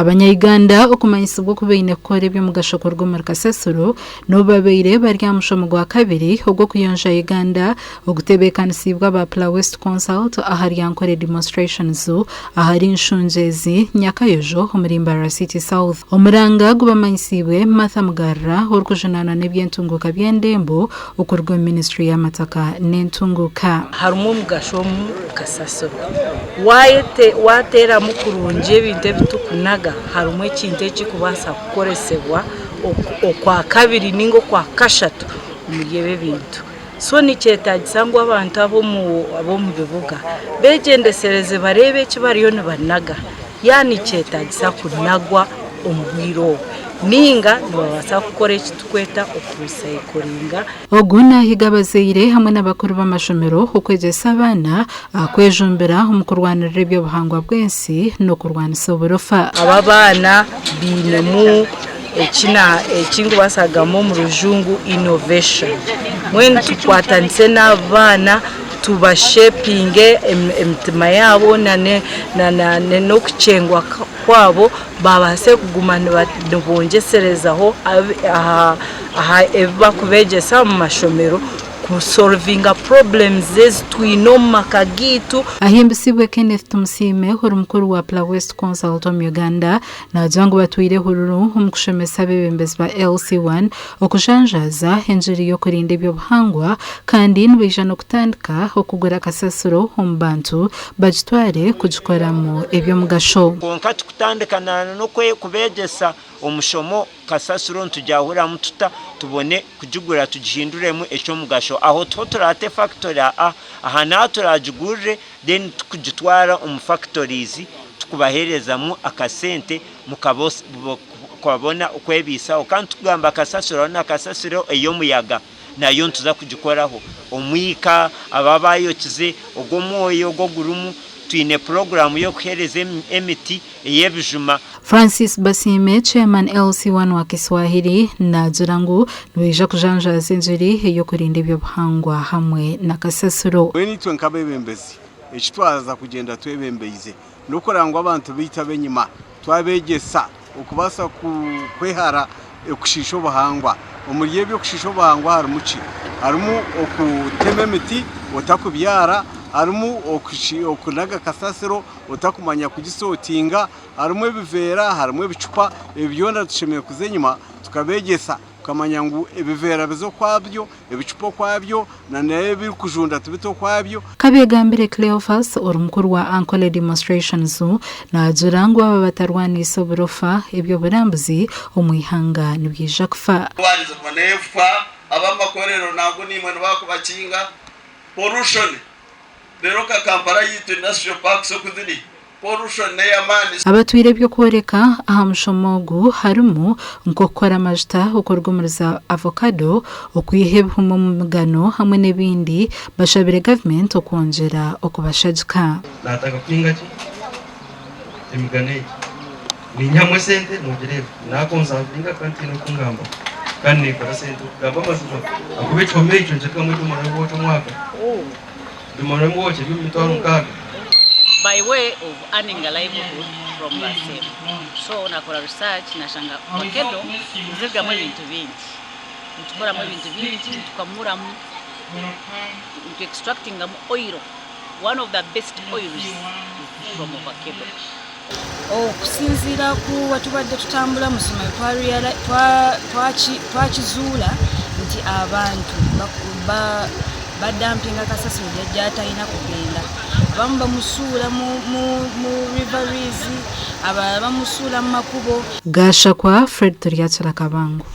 Abanya-Uganda okumanyisibwa kubaine kukora eby'omugasho kurugomero kasasiro no babaire bari amushomo gwa kabiri ogwo kuyonja Uganda okutebeekanisibwa aba Pla West Consult ahari yankore demonstrations ahari nshunjezi nyakayojo omurimba City South omuranga gubamanyisibwe Martha Mugarra orukujunana n'ebyentunguka by'endembo okurugwa Ministry y'amataka n'entunguka harumu omugasho mu kasasiro watera mukurunje ebintu ebitukunaga harumu ekintu ekikubasa kukoresebwa okwa kabiri ningo kwa kashatu muri ebe bintu so ni kyetagisa ngo abantu abo mu bibuga begendesereze barebe ekibariyo nibanaga yani kyetagisa kunagwa omubwiro ninga nibabasa gukora ekitukweta okurecyclinga oguna higabazeire hamwe n'abakuru b'amashomero okwegesa abana kwejumbira omukurwanirira eby'obuhangwa bw'ensi no kurwanisa oburofa aba bana binemu ekingu basagamo mu rujungu innovation mwene tukwatanise n'abana tubashepinge emitima yabo n'okucengwa kwabo babase kugumana nibongeserezaho aha ebibakubegesa mu mashomero solvinga problems twino makagitu ahimbisibwe Kenneth Tumusime mukuru wa Pla West Consult mu Uganda na jangu batwire hururu umukushemesa bebembezi ba LC1 okushanjaza enjiri yo kurinda eby'obuhangwa kandi nibija no kutandika okugura kasasiro omubantu bagitware kugikoramo eby'omugasho konka tukutandikana no kubegesa omushomo kasasiro ntujahura mututa tubone kujigura tugihinduremo echo mugasho aho turate factory aha naturajigurire then tukugitwara factories tukubaherezamo akasente mukabose kwabona ukwebisa kandi tugamba kasasiro na kasasiro eyo muyaga nayo ntuza kugikoraho omwika ababayokize ogomwoyo gogurumu twine program yo kuhereza emiti eyebijuma. Francis Basime chairman LC1 wa Kiswahili na Jirangu nweja kujanjaza enjiri yo kurinda eby'obuhangwa hamwe na kasasiro weni twenkabebembezi ekitwaza kugenda twebembeize nokorangwa abantu bita benyima twabegesa okubasa kwehara okushisha obuhangwa omuri ebyo kushisha obuhangwa harimu okutema emiti otakubyara harimu okunaga kasasiro otakumanya kugisotinga harimu ebivera harimu ebicupa ebyona tushemeye kuzenyuma tukabegesa tukamanya ngo ebivera bizo kwabyo ebicupa kwabyo na nebiri kujunda tubito kwabyo kabegambire Cleophas orumukuru wa Ankole demonstrations na Jirangu aba batarwanisa oburofa ebyo burambuzi omwihanga nibwija kufa walizo manefa abamakorero nago nimwe bakubakinga pollution Deroka Kampala yitu National Park sokudiri pollution neyamani abatwire byo koreka aha mushomogu harimu nkokora amajuta okorugumuriza avocado okwihebwa mu mugano hamwe n'ebindi bashabire government okongera okubashajika nataka kwinga ki emigane ni nyamwe sente mugirebe nakonza kwinga kandi no kungamba kandi kwa sente gamba mazima akubechome icyo njeka mu tumara cyo mwaka by way of earning a livelihood from the same. So nakora research nashanga Vakedo nzigamo ibintu bingi tukoramo ibintu bingi tukamuramo to extracting oil, one of the best oils from Vakedo. Okusinzira ku watubadde tutambula musoma twakizula nti abantu badampinga kasasiro jatayina kugenda abamu bamusula mu riveries abamusula mu makubo gasha kwa Fred Toriachara Kabangu.